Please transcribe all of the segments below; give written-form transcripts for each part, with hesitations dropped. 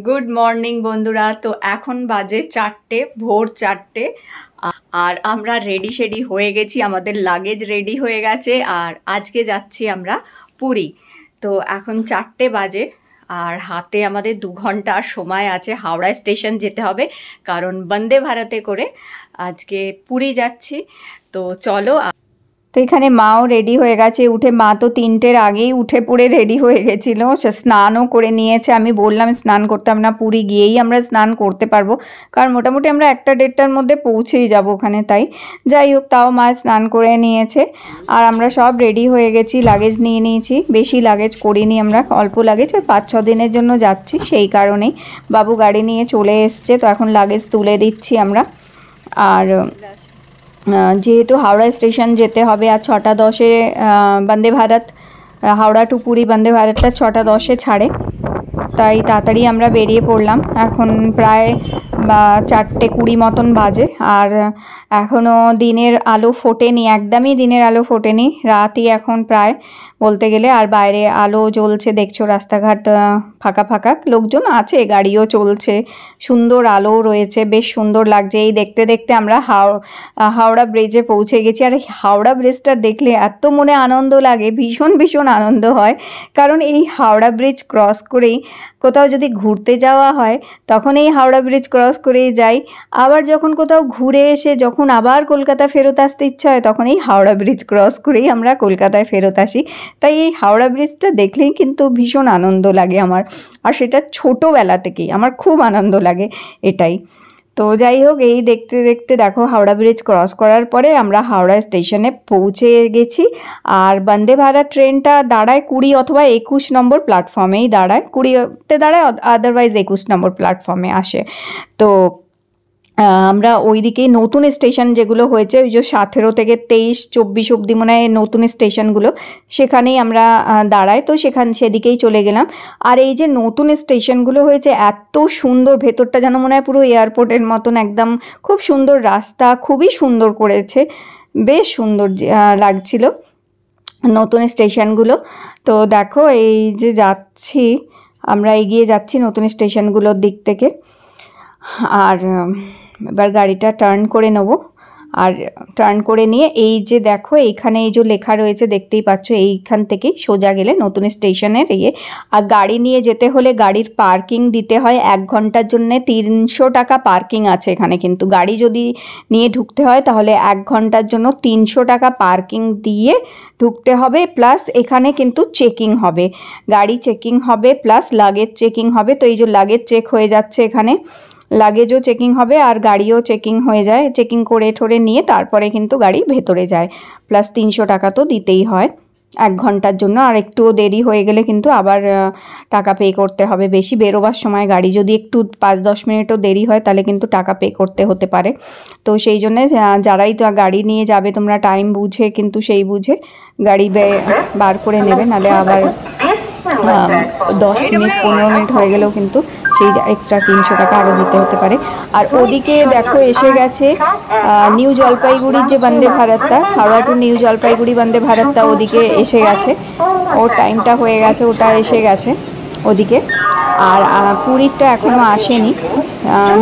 Good morning বন্ধুরা। তো এখন বাজে 4টে, ভোর 4টে, আর আমরা রেডি শেডি হয়ে গেছি, আমাদের লাগেজ রেডি হয়ে গেছে, আর আজকে যাচ্ছি আমরা পুরী। তো এখন 4টে বাজে, আর হাতে আমাদের 2 ঘন্টা সময় আছে। হাওড়া স্টেশন যেতে হবে, কারণ বন্দে ভারতে করে আজকে পুরী যাচ্ছি। তো চলো। তো এখানে মাও রেডি হয়ে গেছে, উঠে মা তো 3টের আগেই উঠে পড়ে রেডি হয়ে গেছিল, সে স্নানও করে নিয়েছে। আমি বললাম স্নান করতাম না, পুরী গিয়েই আমরা স্নান করতে পারবো, কারণ মোটামুটি আমরা 1টা-1:30টার মধ্যে পৌঁছেই যাব ওখানে। তাই যাই হোক, তাও মা স্নান করে নিয়েছে, আর আমরা সব রেডি হয়ে গেছি। লাগেজ নিয়ে নিয়েছি, বেশি লাগেজ করিনি আমরা, অল্প লাগেজ, ওই 5-6 দিনের জন্য যাচ্ছি, সেই কারণেই। বাবু গাড়ি নিয়ে চলে এসছে, তো এখন লাগেজ তুলে দিচ্ছি আমরা। আর যেহেতু হাওড়া স্টেশন যেতে হবে, আর 6টা 10-এ বন্দে ভারত, হাওড়া টু পুরী বন্দে ভারতটা 6টা 10-এ ছাড়ে, তাই তাড়াতাড়ি আমরা বেরিয়ে পড়লাম। এখন প্রায় 4টে 20 মতন বাজে, আর এখনও দিনের আলো ফোটেনি, একদমই দিনের আলো ফোটেনি, রাতই এখন প্রায় বলতে গেলে। আর বাইরে আলো জ্বলছে, দেখছো রাস্তাঘাট ফাঁকা ফাঁকা, লোকজন আছে, গাড়িও চলছে, সুন্দর আলো রয়েছে, বেশ সুন্দর লাগছে। এই দেখতে দেখতে আমরা হাওড়া ব্রিজে পৌঁছে গেছি। আর হাওড়া ব্রিজটা দেখলে এত মনে আনন্দ লাগে, ভীষণ ভীষণ আনন্দ হয়, কারণ এই হাওড়া ব্রিজ ক্রস করেই কোথাও যদি ঘুরতে যাওয়া হয়, তখন এই হাওড়া ব্রিজ ক্রস করেই যাই। আবার যখন কোথাও ঘুরে এসে যখন আবার কলকাতা ফেরত আসতে ইচ্ছা হয়, তখন এই হাওড়া ব্রিজ ক্রস করেই আমরা কলকাতায় ফেরত আসি। তাই এই হাওড়া ব্রিজটা দেখলেই কিন্তু ভীষণ আনন্দ লাগে আমার, আর সেটা ছোটোবেলা থেকেই আমার খুব আনন্দ লাগে এটাই। তো যাই হোক, এই দেখতে দেখতে দেখো হাওড়া ব্রিজ ক্রস করার পরে আমরা হাওড়া স্টেশনে পৌঁছে গেছি। আর বন্দে ভারত ট্রেনটা দাঁড়ায় 20 অথবা 21 নম্বর প্ল্যাটফর্মেই দাঁড়ায়, 20তে দাঁড়ায়, আদারওয়াইজ 21 নম্বর প্ল্যাটফর্মে আসে। তো আমরা ওই দিকেই নতুন স্টেশন যেগুলো হয়েছে, ওই যে 17 থেকে 23, 24 অবধি মনে হয় নতুন স্টেশনগুলো, সেখানেই আমরা দাঁড়াই। তো সেদিকেই চলে গেলাম। আর এই যে নতুন স্টেশনগুলো হয়েছে এত সুন্দর, ভেতরটা যেন মনে হয় পুরো এয়ারপোর্টের মতন, একদম খুব সুন্দর রাস্তা, খুবই সুন্দর করেছে, বেশ সুন্দর লাগছিল নতুন স্টেশনগুলো। তো দেখো এই যে যাচ্ছি, আমরা এগিয়ে যাচ্ছি নতুন স্টেশনগুলোর দিক থেকে। আর এবার গাড়িটা টার্ন করে নেব, আর টার্ন করে নিয়ে এই যে দেখো এইখানে এই যে লেখা রয়েছে দেখতেই পাচ্ছ, এইখান থেকেই সোজা গেলে নতুন স্টেশনের ইয়ে। আর গাড়ি নিয়ে যেতে হলে গাড়ির পার্কিং দিতে হয়, 1 ঘন্টার জন্য 300 টাকা পার্কিং আছে এখানে। কিন্তু গাড়ি যদি নিয়ে ঢুকতে হয় তাহলে 1 ঘন্টার জন্য 300 টাকা পার্কিং দিয়ে ঢুকতে হবে, প্লাস এখানে কিন্তু চেকিং হবে, গাড়ি চেকিং হবে, প্লাস লাগেজ চেকিং হবে। তো এই যে লাগেজ চেক হয়ে যাচ্ছে এখানে, লাগেজও চেকিং হবে আর গাড়িও চেকিং হয়ে যায়, চেকিং করে ঠোরে নিয়ে তারপরে কিন্তু গাড়ি ভেতরে যায়, প্লাস 300 টাকা তো দিতেই হয় 1 ঘন্টার জন্য। আর একটুও দেরি হয়ে গেলে কিন্তু আবার টাকা পে করতে হবে। বেশি বেরোবার সময় গাড়ি যদি একটু 5-10 মিনিটও দেরি হয়, তাহলে কিন্তু টাকা পে করতে হতে পারে। তো সেই জন্যে যারাই তো গাড়ি নিয়ে যাবে, তোমরা টাইম বুঝে কিন্তু সেই বুঝে গাড়ি বার করে নেবে, নাহলে আবার 10 মিনিট 15 মিনিট হয়ে গেলেও কিন্তু সেই এক্সট্রা 300 টাকা আরও দিতে হতে পারে। আর ওদিকে দেখো এসে গেছে নিউ জলপাইগুড়ির যে বন্দে ভারতটা, হাওড়া টু নিউ জলপাইগুড়ি বন্দে ভারতটা ওদিকে এসে গেছে, ওর টাইমটা হয়ে গেছে, ওটা এসে গেছে ওদিকে। আর পুরীরটা এখনও আসেনি,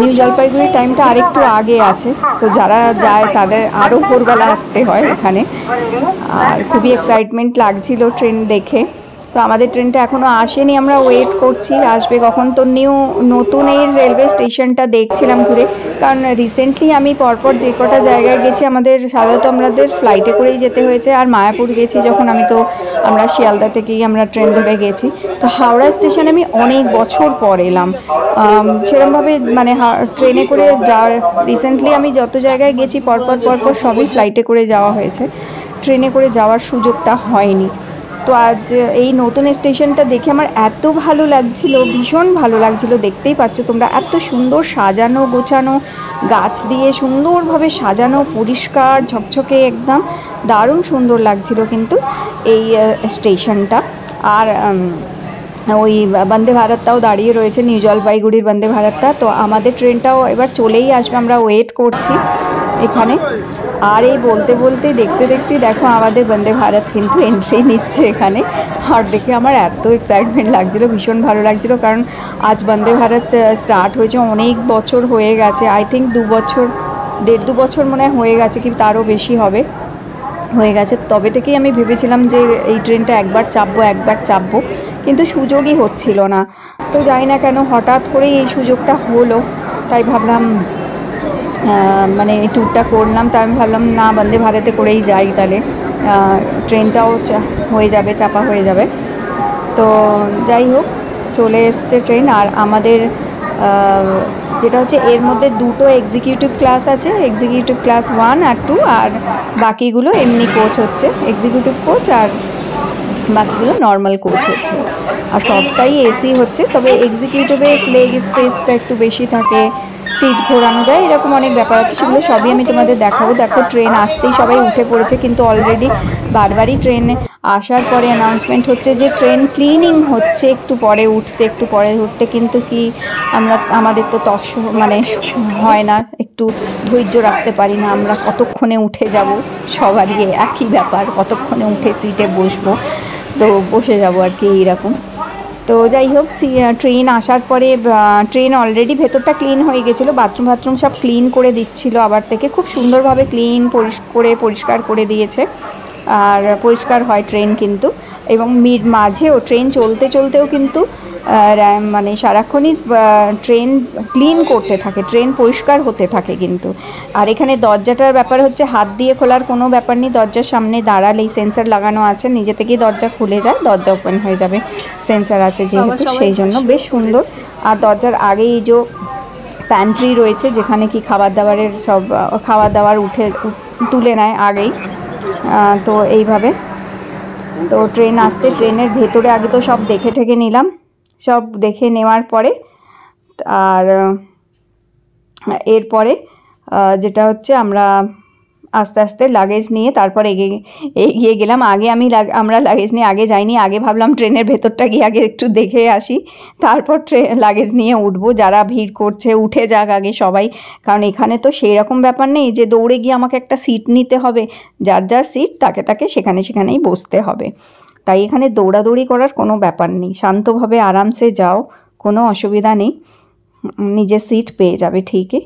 নিউ জলপাইগুড়ির টাইমটা আরেকটু আগে আছে। তো যারা যায় তাদের আরও ভোরবেলা আসতে হয় এখানে। আর খুবই এক্সাইটমেন্ট লাগছিল ট্রেন দেখে। তো আমাদের ট্রেনটা এখনও আসেনি, আমরা ওয়েট করছি আসবে কখন। তো নতুন এই রেলওয়ে স্টেশনটা দেখছিলাম ঘুরে, কারণ রিসেন্টলি আমি পরপর যে কটা জায়গায় গেছি আমাদের সাধারণত আমাদের ফ্লাইটে করেই যেতে হয়েছে। আর মায়াপুর গেছি যখন আমরা শিয়ালদা থেকেই আমরা ট্রেন ধরে গেছি। তো হাওড়া স্টেশনে আমি অনেক বছর পর এলাম, সেরকমভাবে মানে ট্রেনে করে যাওয়ার, রিসেন্টলি আমি যত জায়গায় গেছি পরপর সবই ফ্লাইটে করে যাওয়া হয়েছে, ট্রেনে করে যাওয়ার সুযোগটা হয়নি। তো আজ এই নতুন স্টেশনটা দেখে আমার এত ভালো লাগছিল, ভীষণ ভালো লাগছিল। দেখতেই পাচ্ছ তোমরা, এত সুন্দর সাজানো গোছানো, গাছ দিয়ে সুন্দরভাবে সাজানো, পরিষ্কার ঝকঝকে, একদম দারুণ সুন্দর লাগছিল কিন্তু এই স্টেশনটা। আর ওই বন্দে ভারতটাও দাঁড়িয়ে রয়েছে, নিউ জলপাইগুড়ির বন্দে ভারতটা। তো আমাদের ট্রেনটাও এবার চলেই আসবে, আমরা ওয়েট করছি এখানে। আর এই বলতে বলতে দেখতে দেখতে দেখো আমাদের বন্দে ভারত কিন্তু এন্ট্রি নিচ্ছে এখানে। আর দেখে আমার এত এক্সাইটমেন্ট লাগছিলো, ভীষণ ভালো লাগছিলো, কারণ আজ বন্দে ভারত স্টার্ট হয়েছে, অনেক বছর হয়ে গেছে, আই থিঙ্ক 2 বছর 1.5-2 বছর মনে হয় হয়ে গেছে, কিন্তু তারও বেশি হবে হয়ে গেছে। তবে থেকেই আমি ভেবেছিলাম যে এই ট্রেনটা একবার চাপবো, কিন্তু সুযোগই হচ্ছিল না। তো জানি না কেন হঠাৎ করেই এই সুযোগটা হলো, তাই ভাবলাম মানে ট্যুরটা করলাম। তা আমি ভাবলাম না, বন্দে ভারতে করেই যাই, তাহলে ট্রেনটাও হয়ে যাবে, চাপা হয়ে যাবে। তো যাই হোক, চলে এসছে ট্রেন। আর আমাদের যেটা হচ্ছে এর মধ্যে 2টো এক্সিকিউটিভ ক্লাস আছে, এক্সিকিউটিভ ক্লাস 1 আর 2, আর বাকিগুলো এমনি কোচ হচ্ছে, এক্সিকিউটিভ কোচ, আর বাকিগুলো নর্মাল কোচ হচ্ছে। আর সবটাই এসি হচ্ছে, তবে এক্সিকিউটিভে লেগ স্পেসটা একটু বেশি থাকে, সিট ঘোরানো যায়, এরকম অনেক ব্যাপার আছে, সেগুলো সবই আমি তোমাদের দেখাবো। দেখো ট্রেন আসতেই সবাই উঠে পড়েছে, কিন্তু অলরেডি বারবারই ট্রেনে আসার পরে অ্যানাউন্সমেন্ট হচ্ছে যে ট্রেন ক্লিনিং হচ্ছে, একটু পরে উঠতে, কিন্তু কি আমাদের তো মানে হয় না, একটু ধৈর্য রাখতে পারি না আমরা, কতক্ষণে উঠে যাব, সবারই একই ব্যাপার, কতক্ষণে উঠে সিটে বসবো, তো বসে যাব আর কি, এইরকম। তো যাই হোক, ট্রেন আসার পরে ট্রেন অলরেডি ভেতরটা ক্লিন হয়ে গেছিলো, বাথরুম সব ক্লিন করে দিচ্ছিলো আবার থেকে, খুব সুন্দরভাবে পরিষ্কার করে দিয়েছে। আর পরিষ্কার হয় ট্রেন কিন্তু, এবং মাঝেও ট্রেন চলতেও কিন্তু মানে সারাক্ষণই ট্রেন ক্লিন করতে থাকে, ট্রেন পরিষ্কার হতে থাকে কিন্তু। আর এখানে দরজাটার ব্যাপার হচ্ছে হাত দিয়ে খোলার কোনো ব্যাপার নেই, দরজার সামনে দাঁড়ালেই সেন্সার লাগানো আছে, নিজে থেকেই দরজা খুলে যায়, দরজা ওপেন হয়ে যাবে, সেন্সার আছে যেহেতু, সেই জন্য বেশ সুন্দর। আর দরজার আগেই এই যে প্যান্ট্রি রয়েছে, যেখানে কি খাবার দাবার তুলে নেয় আগেই। তো এইভাবে তো ট্রেন আসতে, ট্রেনের ভেতরে আগে তো সব দেখে নিলাম, সব দেখে নেওয়ার পরে আর এরপরে যেটা হচ্ছে আমরা আস্তে আস্তে লাগেজ নিয়ে তারপর এগিয়ে গেলাম। আমরা লাগেজ নিয়ে আগে যাইনি, আগে ভাবলাম ট্রেনের ভেতরটা গিয়ে আগে একটু দেখে আসি, তারপর লাগেজ নিয়ে উঠবো। যারা ভিড় করছে উঠে যাক আগে সবাই, কারণ এখানে তো সেই রকম ব্যাপার নেই যে দৌড়ে গিয়ে আমাকে একটা সিট নিতে হবে, যার সিট তাকে সেখানেই বসতে হবে। তাই এখানে দৌড়াদৌড়ি করার কোনো ব্যাপার নেই, শান্তভাবে আরামসে যাও, কোনো অসুবিধা নেই, নিজের সিট পেয়ে যাবে ঠিকই।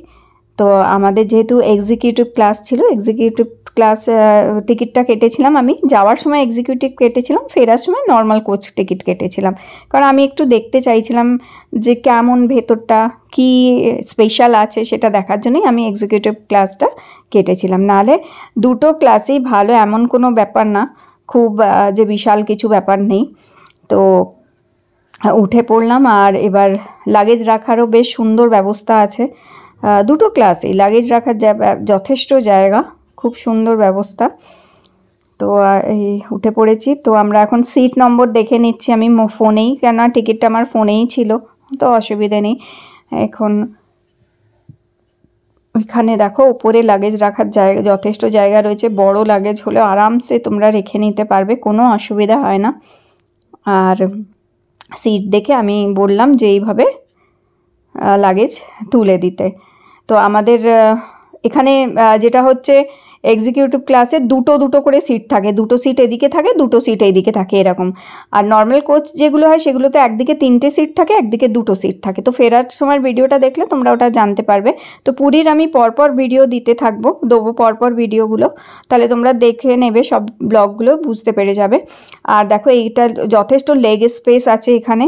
তো আমাদের যেহেতু এক্সিকিউটিভ ক্লাস ছিল, এক্সিকিউটিভ ক্লাস টিকিটটা কেটেছিলাম আমি, যাওয়ার সময় এক্সিকিউটিভ কেটেছিলাম, ফেরার সময় নর্মাল কোচ টিকিট কেটেছিলাম, কারণ আমি একটু দেখতে চাইছিলাম যে কেমন ভেতরটা, কি স্পেশাল আছে সেটা দেখার জন্যই আমি এক্সিকিউটিভ ক্লাসটা কেটেছিলাম। নাহলে 2টো ক্লাসেই ভালো, এমন কোনো ব্যাপার না, খুব যে বিশাল কিছু ব্যাপার নেই। তো উঠে পড়লাম, আর এবার লাগেজ রাখারও বেশ সুন্দর ব্যবস্থা আছে, 2টো ক্লাসেই লাগেজ রাখার যথেষ্ট জায়গা, খুব সুন্দর ব্যবস্থা। তো এই উঠে পড়েছি। তো আমরা এখন সিট নম্বর দেখে নিচ্ছি আমি ফোনেই, কেন টিকিটটা আমার ফোনেই ছিল, তো অসুবিধে নেই। এখন ওইখানে দেখো ওপরে লাগেজ রাখার জায়গা, যথেষ্ট জায়গা রয়েছে, বড় লাগেজ হলেও আরামসে তোমরা রেখে নিতে পারবে, কোনো অসুবিধা হয় না। আর সিট দেখে আমি বললাম যে এইভাবে লাগেজ তুলে দিতে। তো আমাদের এখানে যেটা হচ্ছে এক্সিকিউটিভ ক্লাসে দুটো করে সিট থাকে, 2টো সিট এদিকে থাকে, 2টো সিট এইদিকে থাকে, এরকম। আর নর্মাল কোচ যেগুলো হয় সেগুলোতে একদিকে 3টে সিট থাকে, একদিকে 2টো সিট থাকে। তো ফেরার সময় ভিডিওটা দেখলে তোমরা ওটা জানতে পারবে। তো পুরীর আমি পরপর ভিডিও দেবো পরপর ভিডিওগুলো, তাহলে তোমরা দেখে নেবে, সব ব্লগগুলো বুঝতে পেরে যাবে। আর দেখো এইটা যথেষ্ট লেগ স্পেস আছে এখানে।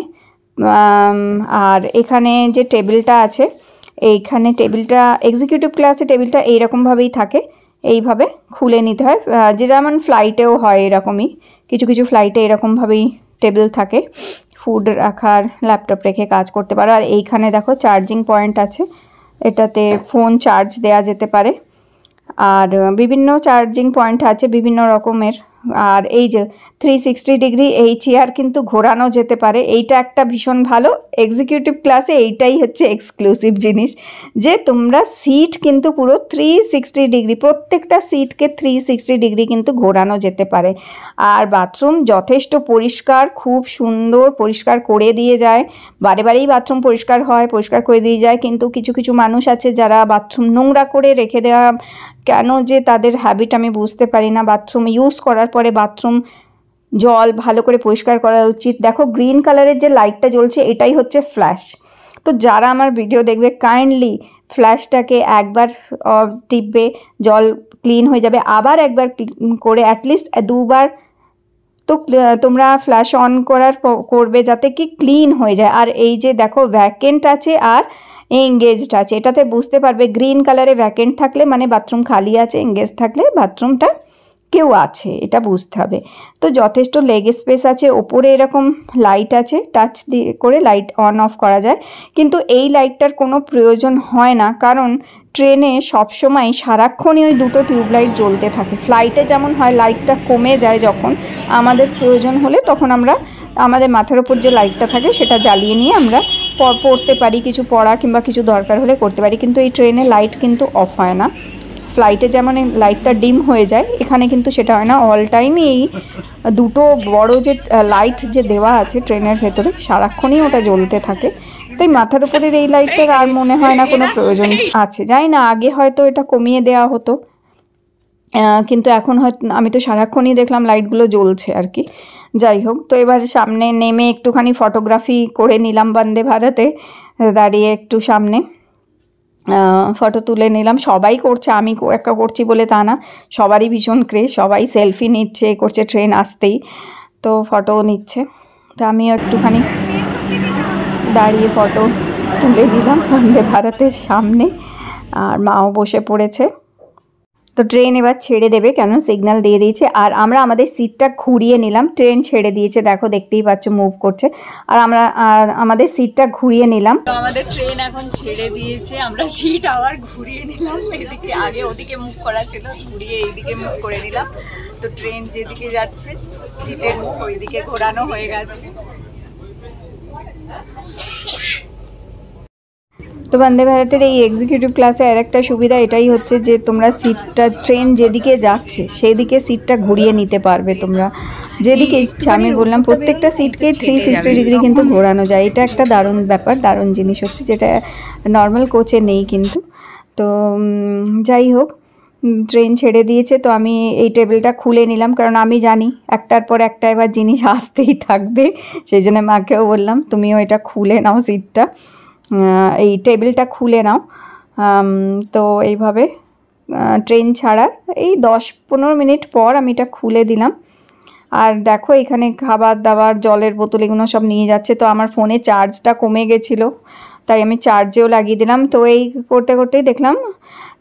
আর এখানে যে টেবিলটা আছে, এইখানে টেবিলটা এক্সিকিউটিভ ক্লাসে টেবিলটা এইরকমভাবেই থাকে, এইভাবে খুলে নিতে হয়, যেমন ফ্লাইটেও হয় এরকমই, কিছু ফ্লাইটে এরকমভাবেই টেবিল থাকে, ফুড রাখার, ল্যাপটপ রেখে কাজ করতে পারো। আর এইখানে দেখো চার্জিং পয়েন্ট আছে, এটাতে ফোন চার্জ দেওয়া যেতে পারে। আর বিভিন্ন চার্জিং পয়েন্ট আছে বিভিন্ন রকমের, আর এই যে 360 ডিগ্রি এই চেয়ার কিন্তু ঘোরানো যেতে পারে, এইটা একটা ভীষণ ভালো এক্সিকিউটিভ ক্লাসে, এইটাই হচ্ছে এক্সক্লুসিভ জিনিস যে তোমরা সিট কিন্তু পুরো 360 ডিগ্রি, প্রত্যেকটা সিটকে 360 ডিগ্রি কিন্তু ঘোরানো যেতে পারে। আর বাথরুম যথেষ্ট পরিষ্কার, খুব সুন্দর পরিষ্কার করে দিয়ে যায়, বারে বারেই বাথরুম পরিষ্কার হয়, পরিষ্কার করে দিয়ে যায়। কিন্তু কিছু কিছু মানুষ আছে যারা বাথরুম নোংরা করে রেখে দেওয়া, কেন যে তাদের হ্যাবিট আমি বুঝতে পারি না। বাথরুম ইউজ করার পরে বাথরুম জল ভালো করে পরিষ্কার করা উচিত। দেখো গ্রিন কালারের যে লাইটটা জ্বলছে এটাই হচ্ছে ফ্ল্যাশ। তো যারা আমার ভিডিও দেখবে কাইন্ডলি ফ্ল্যাশটাকে একবার টিপবে, জল ক্লিন হয়ে যাবে, আবার একবার করে অ্যাটলিস্ট দুবার তো তোমরা ফ্ল্যাশ অন করবে যাতে কি ক্লিন হয়ে যায়। আর এই যে দেখো ভ্যাকেন্ট আছে আর এঙ্গেজড আছে, এটাতে বুঝতে পারবে গ্রিন কালারে ভ্যাকেন্ট থাকলে মানে বাথরুম খালি আছে, এঙ্গেজ থাকলে বাথরুমটা কেউ আছে, এটা বুঝতে হবে। তো যথেষ্ট লেগ স্পেস আছে, ওপরে এরকম লাইট আছে, টাচ দিয়ে করে লাইট অন অফ করা যায়, কিন্তু এই লাইটটার কোনো প্রয়োজন হয় না, কারণ ট্রেনে সবসময় সারাক্ষণই ওই দুটো টিউবলাইট জ্বলতে থাকে। ফ্লাইটে যেমন হয় লাইটটা কমে যায় যখন আমাদের প্রয়োজন হলে, তখন আমরা আমাদের মাথার উপর যে লাইটটা থাকে সেটা জ্বালিয়ে নিয়ে আমরা পড়তে পারি, কিছু পড়া কিংবা কিছু দরকার হলে করতে পারি। কিন্তু এই ট্রেনে লাইট কিন্তু অফ হয় না। ফ্লাইটে যেমন লাইটটা ডিম হয়ে যায়, এখানে কিন্তু সেটা হয় না, অল টাইমই এই দুটো বড় যে লাইট যে দেওয়া আছে ট্রেনের ভেতরে সারাক্ষণই ওটা জ্বলতে থাকে। তাই মাথার উপরের এই লাইটটার আর মনে হয় না কোনো প্রয়োজন আছে। জানি না আগে হয়তো এটা কমিয়ে দেওয়া হতো, কিন্তু এখন হয়তো আমি তো সারাক্ষণই দেখলাম লাইটগুলো জ্বলছে আর কি। যাই হোক, তো এবার সামনে নেমে একটুখানি ফটোগ্রাফি করে নিলাম বন্দে ভারতে দাঁড়িয়ে, একটু সামনে ফটো তুলে নিলাম। সবাই করছে, আমি একা করছি বলে তা না, সবারই ভীষণ ক্রেজ, সবাই সেলফি নিচ্ছে করছে ট্রেন আসতেই, তো ফটো নিচ্ছে। তো আমিও একটুখানি দাঁড়িয়ে ফটো তুলে নিলাম বন্দে ভারতের সামনে, আর মাও বসে পড়েছে। তো ট্রেন এবার ছেড়ে দেবে, কেন সিগন্যাল দিয়ে দিয়েছে, আর আমরা আমাদের সিটটা ঘুরিয়ে নিলাম। ট্রেন ছেড়ে দিয়েছে, দেখো দেখতেই পাচ্ছ মুভ করছে, আর আমরা আমাদের সিটটা ঘুরিয়ে নিলাম। তো আমাদের ট্রেন এখন ছেড়ে দিয়েছে, আমরা সিট আবার ঘুরিয়ে নিলাম, এদিকে আগে ওদিকে মুভ করা ছিল, ঘুরিয়ে এইদিকে মুভ করে নিলাম। তো ট্রেন যেদিকে যাচ্ছে সিটের মুখ ওইদিকে ঘোরানো হয়ে গেছে। তো বন্দে ভারতের এই এক্সিকিউটিভ ক্লাসে আর একটা সুবিধা এটাই হচ্ছে যে তোমরা সিটটা ট্রেন যেদিকে যাচ্ছে সেদিকে সিটটা ঘুরিয়ে নিতে পারবে তোমরা যেদিকে ইচ্ছা। আমি বললাম প্রত্যেকটা সিটকে 360 ডিগ্রি কিন্তু ঘোরানো যায়, এটা একটা দারুণ ব্যাপার, দারুণ জিনিস হচ্ছে, যেটা নর্মাল কোচে নেই কিন্তু। তো যাই হোক, ট্রেন ছেড়ে দিয়েছে, তো আমি এই টেবিলটা খুলে নিলাম, কারণ আমি জানি একটার পর একটা এবার জিনিস আসতেই থাকবে, সেই জন্য মাকেও বললাম তুমিও এটা খুলে নাও, সিটটা এই টেবিলটা খুলে নাও। তো এইভাবে ট্রেন ছাড়ার এই 10-15 মিনিট পর আমি এটা খুলে দিলাম। আর দেখো এখানে খাবার দাবার জলের বোতল এগুলো সব নিয়ে যাচ্ছে। তো আমার ফোনে চার্জটা কমে গেছিলো, তাই আমি চার্জেও লাগিয়ে দিলাম। তো এই করতে করতেই দেখলাম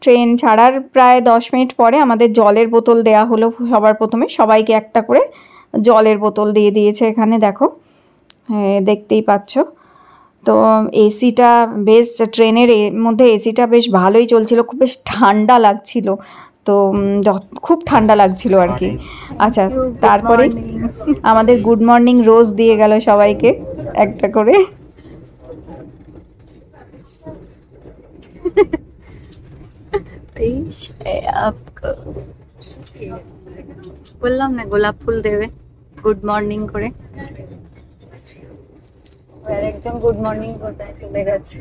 ট্রেন ছাড়ার প্রায় 10 মিনিট পরে আমাদের জলের বোতল দেয়া হলো। সবার প্রথমে সবাইকে একটা করে জলের বোতল দিয়ে দিয়েছে, এখানে দেখো দেখতেই পাচ্ছ। তো এসিটা বেশ, ট্রেনের মধ্যে এসিটা বেশ ভালোই চলছিল, খুব বেশ ঠান্ডা লাগছিল, তো খুব ঠান্ডা লাগছিল আর কি। আচ্ছা, তারপরে আমাদের গুড মর্নিং রোজ দিয়ে গেল সবাইকে একটা করে। বললাম না গোলাপ ফুল দেবে গুড মর্নিং করে, একজন গুড মর্নিং কোথায় চলে গেছে।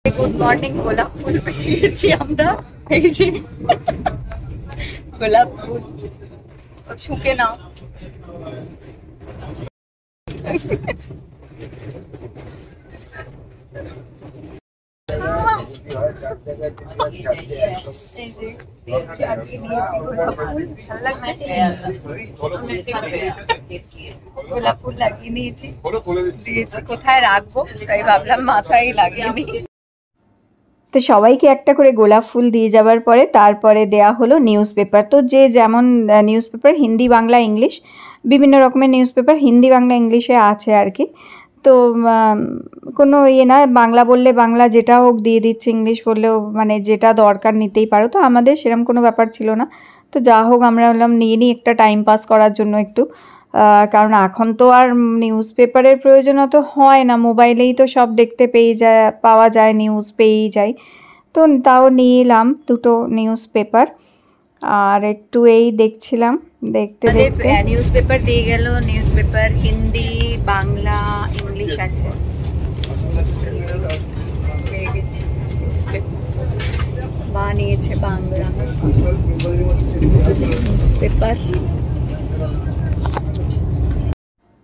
গুড মর্নিং গোলাপ ফুল পেয়েছি আমরা, এই যে গোলাপ ফুল, শুকে নাও। গোলাপ ফুল লাগিয়ে নিয়েছি, দিয়েছি, কোথায় রাখবো তাই ভাবলাম মাথায় লাগিয়ে নিই। তো সবাইকে একটা করে গোলাপ ফুল দিয়ে যাবার পরে তারপরে দেয়া হলো নিউজ পেপার। তো যে যেমন news paper, Hindi Bangla English, বিভিন্ন রকমের নিউজ পেপার হিন্দি বাংলা ইংলিশে আছে আর কি। তো কোনো ইয়ে না, বাংলা বললে বাংলা যেটা হোক দিয়ে দিচ্ছে, ইংলিশ বললেও মানে যেটা দরকার নিতেই পারো। তো আমাদের সেরকম কোনো ব্যাপার ছিল না, তো যা হোক আমরা বললাম নিয়ে নিই একটা টাইম পাস করার জন্য একটু, কারণ এখন তো আর নিউজ পেপারের প্রয়োজন অত হয় না, মোবাইলেই তো সব দেখতে পাওয়া যায়, নিউজ পেয়েই যায়। তো তাও নিয়ে এলাম দুটো নিউজ পেপার, আর একটু এই দেখছিলাম, দেখতে দেখতে নিউজ পেপার দিয়ে গেল। News paper Hindi, Bangla, English আছে। মা নিয়েছে বাংলা নিউজ পেপার।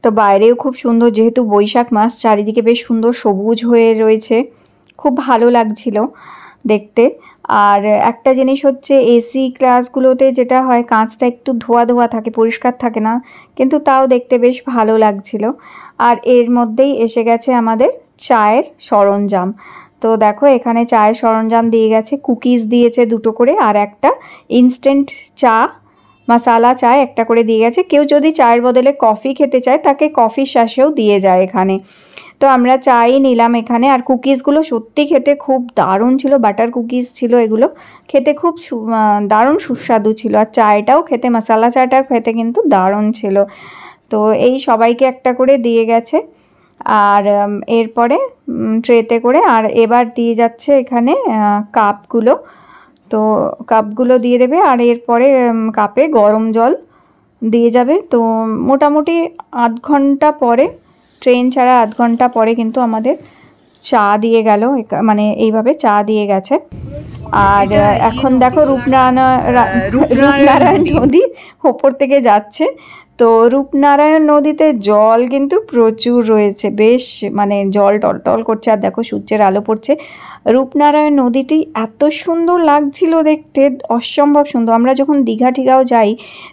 তো বাইরেও খুব সুন্দর, যেহেতু বৈশাখ মাস, চারিদিকে বেশ সুন্দর সবুজ হয়ে রয়েছে, খুব ভালো লাগছিল দেখতে। আর একটা জিনিস হচ্ছে এসি ক্লাসগুলোতে যেটা হয় কাঁচটা একটু ধোয়া ধোয়া থাকে, পরিষ্কার থাকে না, কিন্তু তাও দেখতে বেশ ভালো লাগছিল। আর এর মধ্যেই এসে গেছে আমাদের চায়ের সরঞ্জাম। তো দেখো এখানে চায়ের সরঞ্জাম দিয়ে গেছে, কুকিজ দিয়েছে দুটো করে, আর একটা ইনস্ট্যান্ট চা মশালা চায় একটা করে দিয়ে গেছে। কেউ যদি চায়ের বদলে কফি খেতে চায় তাকে কফির স্যাশেও দিয়ে যায় এখানে। তো আমরা চাই নিলাম এখানে। আর কুকিজগুলো সত্যি খেতে খুব দারুণ ছিল, বাটার কুকিজ ছিল এগুলো, খেতে খুব দারুণ সুস্বাদু ছিল। আর চায়টাও খেতে, মশালা চাটাও খেতে কিন্তু দারুণ ছিল। তো এই সবাইকে একটা করে দিয়ে গেছে, আর এরপরে ট্রেতে করে, আর এবার দিয়ে যাচ্ছে এখানে কাপগুলো। তো কাপগুলো দিয়ে দেবে, আর এরপরে কাপে গরম জল দিয়ে যাবে। তো মোটামুটি আধ ঘন্টা পরে, ট্রেন ছাড়া আধ ঘন্টা পরে কিন্তু আমাদের চা দিয়ে গেল, মানে এইভাবে চা দিয়ে গেছে। আর এখন দেখো রূপনারায়ণ নদী ওপর থেকে যাচ্ছে। তো রূপনারায়ণ নদীতে জল কিন্তু প্রচুর রয়েছে, বেশ মানে জল টলটল করছে, আর দেখো সূর্যের আলো পড়ছে। রূপনারায়ণ নদীটি এত সুন্দর লাগছিল দেখতে, অসম্ভব সুন্দর। আমরা যখন দীঘা টিঘাও যাই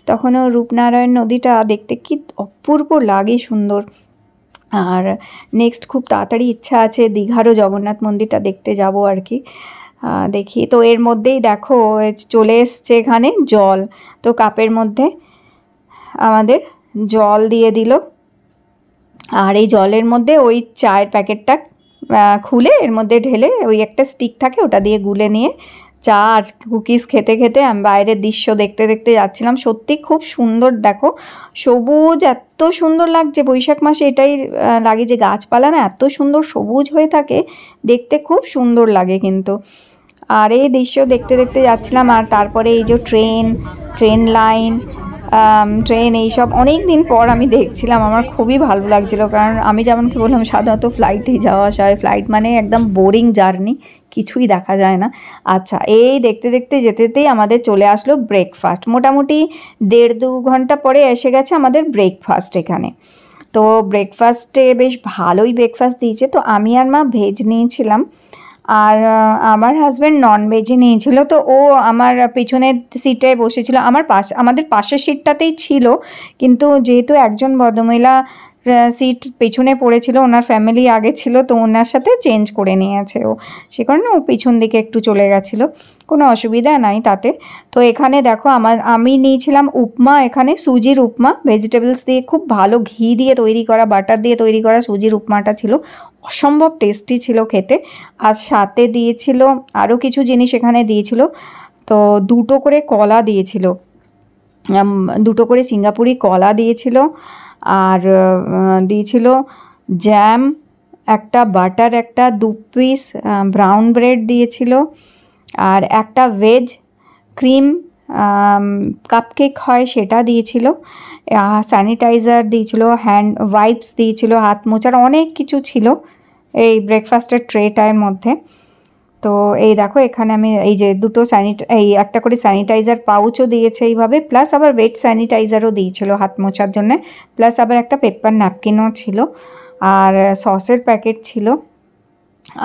তখনও রূপনারায়ণ নদীটা দেখতে কি অপূর্ব লাগে, সুন্দর। আর নেক্সট খুব তাড়াতাড়ি ইচ্ছা আছে দীঘারও জগন্নাথ মন্দিরটা দেখতে যাব আর কি, দেখি। তো এর মধ্যেই দেখো চলে এসছে এখানে জল। তো কাপের মধ্যে আমাদের জল দিয়ে দিল, আর এই জলের মধ্যে ওই চায়ের প্যাকেটটা খুলে এর মধ্যে ঢেলে, ওই একটা স্টিক থাকে ওটা দিয়ে গুলে নিয়ে চা আর কুকিজ খেতে খেতে আমি বাইরের দৃশ্য দেখতে দেখতে যাচ্ছিলাম। সত্যি খুব সুন্দর, দেখো সবুজ, এত সুন্দর লাগছে। বৈশাখ মাসে এটাই লাগে যে গাছপালা না এত সুন্দর সবুজ হয়ে থাকে, দেখতে খুব সুন্দর লাগে কিন্তু। আর এই দৃশ্য দেখতে দেখতে যাচ্ছিলাম। আর তারপরে এই যে ট্রেন লাইন, ট্রেন, এইসব অনেক দিন পর আমি দেখছিলাম, আমার খুবই ভালো লাগছিলো। কারণ আমি যেমন কি বললাম সাধারণত ফ্লাইটেই যাওয়া আসা হয়, ফ্লাইট মানে একদম বোরিং জার্নি, কিছুই দেখা যায় না। আচ্ছা, এই দেখতে দেখতে যেতে যেতেই আমাদের চলে আসলো ব্রেকফাস্ট। মোটামুটি 1.5-2 ঘন্টা পরে এসে গেছে আমাদের ব্রেকফাস্ট এখানে। তো ব্রেকফাস্টে বেশ ভালোই ব্রেকফাস্ট দিয়েছে। তো আমি আর মা ভেজ নিয়েছিলাম, আর আমার হাজব্যান্ড নন ভেজে নিয়েছিল। তো ও আমার পিছনের সিটে বসেছিল, আমাদের পাশের সিটটাতেই ছিল, কিন্তু যেহেতু একজন ভদ্রমহিলা সিট পেছনে পড়েছিল, ওনার ফ্যামিলি আগে ছিল, তো ওনার সাথে চেঞ্জ করে নিয়েছে ও, সে কারণে ও পিছন দিকে একটু চলে গেছিলো, কোনো অসুবিধা নাই তাতে। তো এখানে দেখো আমি নিয়েছিলাম উপমা, এখানে সুজির উপমা, ভেজিটেবলস দিয়ে খুব ভালো ঘি দিয়ে তৈরি করা, বাটার দিয়ে তৈরি করা সুজির উপমাটা ছিল, অসম্ভব টেস্টি ছিল খেতে। আর সাথে দিয়েছিল আরও কিছু জিনিস এখানে দিয়েছিল। তো দুটো করে কলা দিয়েছিল, দুটো করে সিঙ্গাপুরি কলা দিয়েছিল, আর দিয়েছিল জ্যাম একটা, বাটার একটা, 2 পিস ব্রাউন ব্রেড দিয়েছিল, আর একটা ভেজ ক্রিম কাপকেক হয় সেটা দিয়েছিল, স্যানিটাইজার দিয়েছিল, হ্যান্ড ওয়াইপস দিয়েছিল, হাত মোছার অনেক কিছু ছিল এই ব্রেকফাস্টের ট্রেটার মধ্যে। তো এই দেখো এখানে আমি এই যে দুটো এই একটা করে স্যানিটাইজার পাউচও দিয়েছে এইভাবে, প্লাস আবার ওয়েট স্যানিটাইজারও দিয়েছিল হাত মোছার জন্য, প্লাস আবার একটা পেপার ন্যাপকিনও ছিল, আর সসের প্যাকেট ছিল,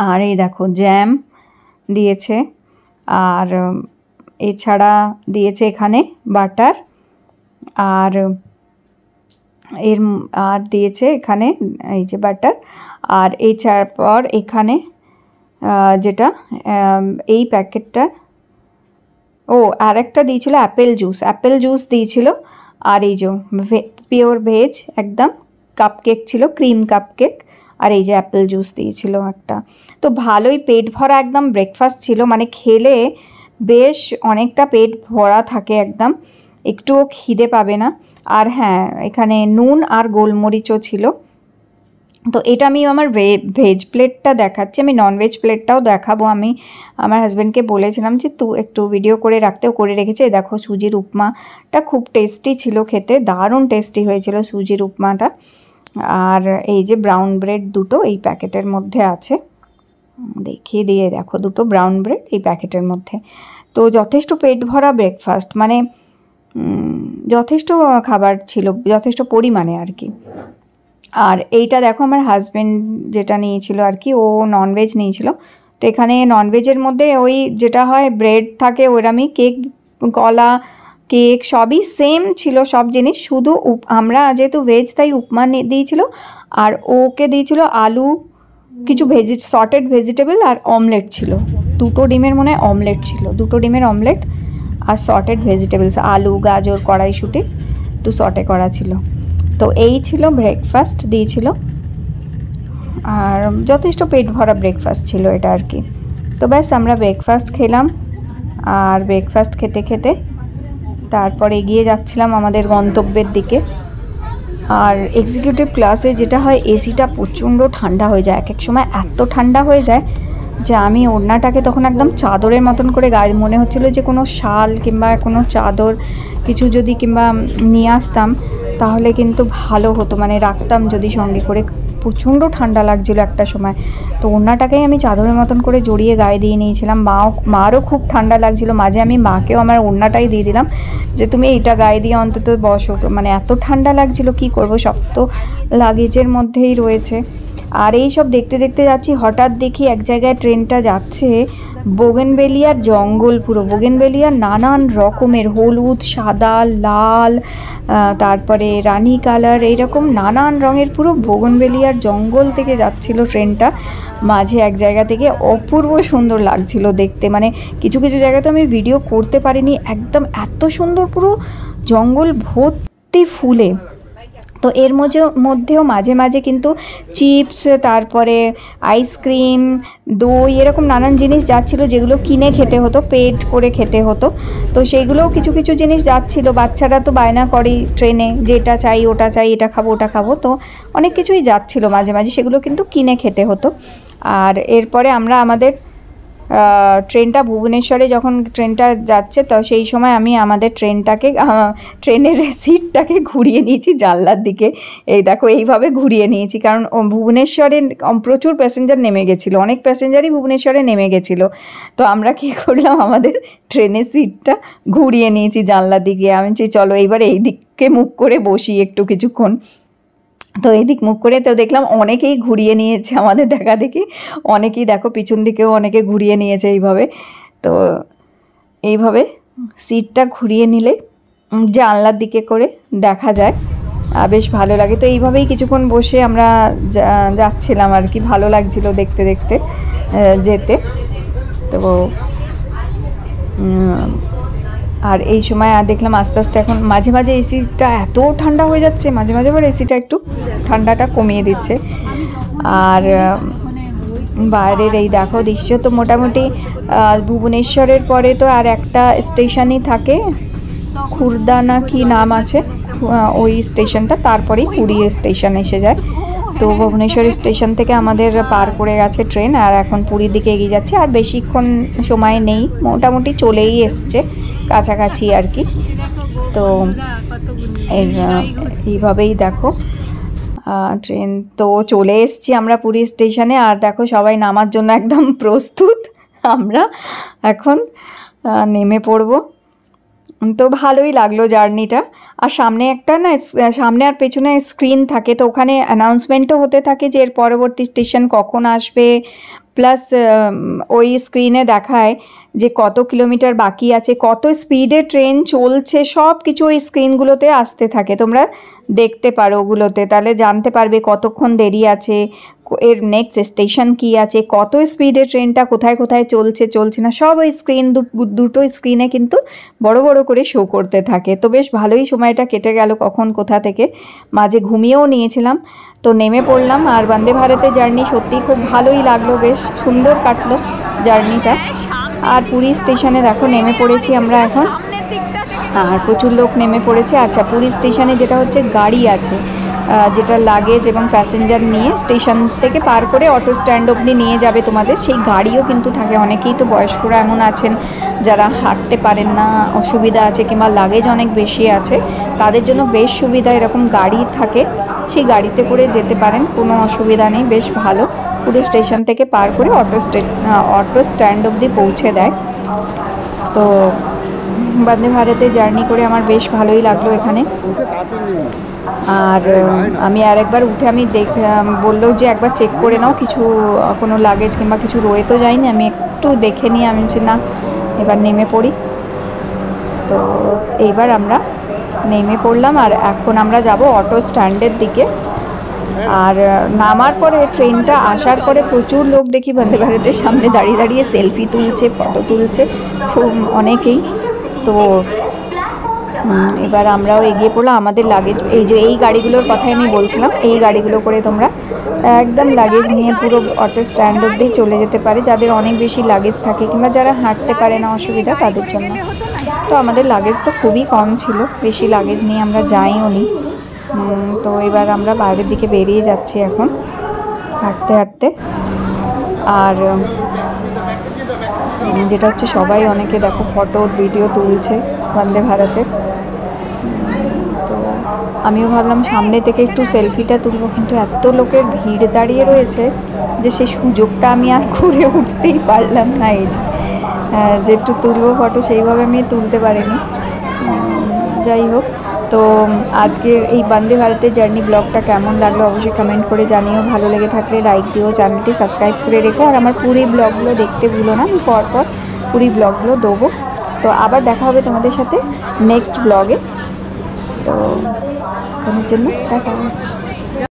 আর এই দেখো জ্যাম দিয়েছে, আর এছাড়া দিয়েছে এখানে বাটার, আর আর দিয়েছে এখানে এই যে বাটার, আর এছাড়ার পর এখানে যেটা এই প্যাকেটটা, ও আর একটা দিয়েছিল অ্যাপেল জুস দিয়েছিল, আর এই যে পিওর ভেজ একদম কাপকেক ছিল, ক্রিম কাপকেক, আর এই যে অ্যাপেল জুস দিয়েছিল একটা। তো ভালোই পেট ভরা একদম ব্রেকফাস্ট ছিল, মানে খেলে বেশ অনেকটা পেট ভরা থাকে একদম, একটুও খিদে পাবে না। আর হ্যাঁ, এখানে নুন আর গোলমরিচও ছিল। তো এটা আমি আমার ভেজ প্লেটটা দেখাচ্ছি, আমি ননভেজ প্লেটটাও দেখাবো। আমি আমার হাজব্যান্ডকে বলেছিলাম যে তুই একটু ভিডিও করে রাখতেও, করে রেখেছে। দেখো সুজির উপমাটা খুব টেস্টি ছিল খেতে, দারুণ টেস্টি হয়েছিল সুজির উপমাটা। আর এই যে ব্রাউন ব্রেড দুটো এই প্যাকেটের মধ্যে আছে, দেখিয়ে দিয়ে দেখো, দুটো ব্রাউন ব্রেড এই প্যাকেটের মধ্যে। তো যথেষ্ট পেট ভরা ব্রেকফাস্ট, মানে যথেষ্ট খাবার ছিল, যথেষ্ট পরিমাণে আর কি। আর এইটা দেখো আমার হাজব্যান্ড যেটা নিয়েছিল আর কি, ও ননভেজ নিয়েছিল। তো এখানে ননভেজের মধ্যে ওই যেটা হয় ব্রেড থাকে, ওইরকমই কেক, কলা, কেক সবই সেম ছিল সব জিনিস, শুধু আমরা যেহেতু ভেজ তাই উপমা দিয়েছিল। আর ওকে দিয়েছিল আলু, কিছু সর্টেড ভেজিটেবল আর অমলেট ছিল, দুটো ডিমের মনে হয় অমলেট ছিল, দুটো ডিমের অমলেট আর সর্টেড ভেজিটেবলস, আলু, গাজর, কড়াইশুঁটি একটু সর্টে করা ছিল। তো এই ছিল ব্রেকফাস্ট দিয়েছিল, আর যথেষ্ট পেট ভরা ব্রেকফাস্ট ছিল এটা আর কি। তো ব্যাস আমরা ব্রেকফাস্ট খেলাম, আর ব্রেকফাস্ট খেতে খেতে তারপর এগিয়ে যাচ্ছিলাম আমাদের গন্তব্যের দিকে। আর এক্সিকিউটিভ ক্লাসে যেটা হয়, এসিটা প্রচণ্ড ঠান্ডা হয়ে যায়, এক এক সময় এত ঠান্ডা হয়ে যায় যে আমি ওড়নাটাকে তখন একদম চাদরের মতন করে গায়ে, মনে হচ্ছিলো যে কোনো শাল কিংবা কোনো চাদর কিছু যদি কিংবা নিয়ে আসতাম তাহলে কিন্তু ভালো হতো, মানে রাখতাম যদি সঙ্গে করে। প্রচণ্ড ঠান্ডা লাগছিলো একটা সময়, তো ওড়নাটাকেই আমি চাদরের মতন করে জড়িয়ে গায়ে দিয়ে নিয়েছিলাম। মারও খুব ঠান্ডা লাগছিলো, মাঝে আমি মাকেও আমার ওড়নাটাই দিয়ে দিলাম যে তুমি এইটা গায়ে দিয়ে অন্তত বসো, মানে এত ঠান্ডা লাগছিলো, কি করব, সব তো লাগেজের মধ্যেই রয়েছে। আর এই সব দেখতে দেখতে যাচ্ছি, হঠাৎ দেখি এক জায়গায় ট্রেনটা যাচ্ছে, বোগেনভেলিয়ার জঙ্গল, পুরো বোগেনভেলিয়ার নানান রকমের হলুদ, সাদা, লাল, তারপরে রানী কালার, এইরকম নানান রঙের পুরো বোগেনভেলিয়ার জঙ্গল থেকে যাচ্ছিল ট্রেনটা। মাঝে এক জায়গা থেকে অপূর্ব সুন্দর লাগছিল দেখতে, মানে কিছু কিছু জায়গাতে আমি ভিডিও করতে পারিনি, একদম এত সুন্দর পুরো জঙ্গল ভর্তি ফুলে। তো এর মধ্যেও মাঝে মাঝে কিন্তু চিপস, তারপরে আইসক্রিম, দই, এরকম নানান জিনিস যাচ্ছিলো যেগুলো কিনে খেতে হতো, পেড করে খেতে হতো। তো সেইগুলোও কিছু কিছু জিনিস যাচ্ছিলো, বাচ্চারা তো বায়না করে ট্রেনে যে এটা চাই ওটা চাই, এটা খাবো ওটা খাবো, তো অনেক কিছুই যাচ্ছিলো মাঝে মাঝে, সেগুলো কিন্তু কিনে খেতে হতো। আর এরপরে আমরা আমাদের ট্রেনটা ভুবনেশ্বরে যখন ট্রেনটা যাচ্ছে, তো সেই সময় আমি আমাদের ট্রেনের সিটটাকে ঘুরিয়ে নিয়েছি জানলার দিকে। এই দেখো এইভাবে ঘুরিয়ে নিয়েছি, কারণ ভুবনেশ্বরে প্রচুর প্যাসেঞ্জার নেমে গেছিলো, অনেক প্যাসেঞ্জারই ভুবনেশ্বরে নেমে গেছিলো। তো আমরা কী করলাম, আমাদের ট্রেনের সিটটা ঘুরিয়ে নিয়েছি জানলার দিকে। আমি চলো এইবার এই দিককে মুখ করে বসি একটু কিছুক্ষণ। তো এই দিক মুখ করে তো দেখলাম অনেকেই ঘুরিয়ে নিয়েছে, আমাদের দেখা দেখি অনেকেই দেখো পিছন দিকেও অনেকে ঘুরিয়ে নিয়েছে এইভাবে। তো এইভাবে সিটটা ঘুরিয়ে নিলে জানলার দিকে করে দেখা যায়, বেশ ভালো লাগে। তো এইভাবেই কিছুক্ষণ বসে আমরা যাচ্ছিলাম আর কি, ভালো লাগছিল দেখতে দেখতে যেতে। তো আর এই সময় আর দেখলাম আস্তে আস্তে এখন মাঝে মাঝে এসিটা এত ঠান্ডা হয়ে যাচ্ছে, মাঝে মাঝে আবার এসিটা একটু ঠান্ডাটা কমিয়ে দিচ্ছে। আর বাইরের এই দেখো দৃশ্য। তো মোটামুটি ভুবনেশ্বরের পরে তো আর একটা স্টেশনই থাকে, খুর্দা না কি নাম আছে ওই স্টেশনটা, তারপরেই পুরী স্টেশন এসে যায়। তো ভুবনেশ্বর স্টেশন থেকে আমাদের পার করে গেছে ট্রেন, আর এখন পুরীর দিকে এগিয়ে যাচ্ছে, আর বেশিক্ষণ সময় নেই, মোটামুটি চলেই এসছে কাছাকাছি আর কি। তো এইভাবেই দেখো ট্রেন তো চলে এসছি আমরা পুরী স্টেশনে, আর দেখো সবাই নামার জন্য একদম প্রস্তুত, আমরা এখন নেমে পড়বো। তো ভালোই লাগলো জার্নিটা। আর সামনে একটা না, সামনে আর পেছনে স্ক্রিন থাকে, তো ওখানে অ্যানাউন্সমেন্টও হতে থাকে যে এর পরবর্তী স্টেশন কখন আসবে, প্লাস ওই স্ক্রিনে দেখায় যে কত কিলোমিটার বাকি আছে, কত স্পিডে ট্রেন চলছে, সব কিছু ওই স্ক্রিনগুলোতে আসতে থাকে, তোমরা দেখতে পারো ওগুলোতে, তাহলে জানতে পারবে কতক্ষণ দেরি আছে, এর নেক্সট স্টেশন কি আছে, কত স্পিডে ট্রেনটা কোথায় কোথায় চলছে না, সব ওই দুটো স্ক্রিনে কিন্তু বড় বড় করে শো করতে থাকে। তো বেশ ভালোই সময়টা কেটে গেল কখন কোথা থেকে, মাঝে ঘুমিয়েও নিয়েছিলাম। তো নেমে পড়লাম, আর বন্দে ভারতের জার্নি সত্যিই খুব ভালোই লাগলো, বেশ সুন্দর কাটলো জার্নিটা। আর পুরী স্টেশনে দেখো নেমে পড়েছি আমরা এখন, আর প্রচুর লোক নেমে পড়েছে। আচ্ছা, পুরী স্টেশনে যেটা হচ্ছে গাড়ি আছে, যেটা লাগেজ এবং প্যাসেঞ্জার নিয়ে স্টেশন থেকে পার করে অটো স্ট্যান্ড অবধি নিয়ে যাবে তোমাদের, সেই গাড়িও কিন্তু থাকে। অনেকেই তো বয়স্করা এমন আছেন যারা হাঁটতে পারেন না, অসুবিধা আছে, কিংবা লাগেজ অনেক বেশি আছে, তাদের জন্য বেশ সুবিধা, এরকম গাড়ি থাকে, সেই গাড়িতে করে যেতে পারেন, কোনো অসুবিধা নেই, বেশ ভালো। পুরো স্টেশন থেকে পার করে অটো স্ট্যান্ড অবধি পৌঁছে দেয়। তো বন্দে ভারতে জার্নি করে আমার বেশ ভালোই লাগলো এখানে। আর আমি আরেকবার উঠে আমি বললো যে একবার চেক করে নাও কিছু, কোনো লাগেজ কিংবা কিছু রয়ে তো যায়নি। আমি একটু দেখে নিয়ে আমি বলছি না, এবার নেমে পড়ি। তো এইবার আমরা নেমে পড়লাম, আর এখন আমরা যাব অটো স্ট্যান্ডের দিকে। আর নামার পরে ট্রেনটা আসার পরে প্রচুর লোক দেখি বন্দে ভারতের সামনে দাঁড়িয়ে দাঁড়িয়ে সেলফি তুলছে, ফটো তুলছে, খুব অনেকেই। তো এবার আমরাও এগিয়ে পড়লাম। আমাদের লাগেজ, এই যে এই গাড়িগুলোর কথাই আমি বলছিলাম, এই গাড়িগুলো করে তোমরা একদম লাগেজ নিয়ে পুরো অটো স্ট্যান্ড অবধি চলে যেতে পারে, যাদের অনেক বেশি লাগেজ থাকে কিংবা যারা হাঁটতে পারে না, অসুবিধা তাদের জন্য। তো আমাদের লাগেজ তো খুবই কম ছিল, বেশি লাগেজ নিয়ে আমরা যাইও নি। তো এবার আমরা বাইরের দিকে বেরিয়ে যাচ্ছি এখন হাঁটতে হাঁটতে। আর যেটা হচ্ছে সবাই অনেকে দেখো ফটো ভিডিও তুলছে বন্দে ভারতের। তো আমিও ভাবলাম সামনে থেকে একটু সেলফিটা তুলবো, কিন্তু এত লোকের ভিড় দাঁড়িয়ে রয়েছে যে সেই সুযোগটা আমি আর করে উঠতেই পারলাম না। এই যে একটু তুলবো ফটো, সেইভাবে আমি তুলতে পারিনি। যাই হোক, তো আজকের এই বন্দে ভারতের জার্নি ব্লগটা কেমন লাগলো অবশ্যই কমেন্ট করে জানিও। ভালো লেগে থাকলে লাইক দিও, চ্যানেলটি সাবস্ক্রাইব করে রেখো, আর আমার পুরো ব্লগগুলো দেখতে ভুলো না। আমি পরপর পুরো ব্লগগুলো দেবো। তো আবার দেখা হবে তোমাদের সাথে নেক্সট ব্লগে। তো এখনের জন্য টাটা।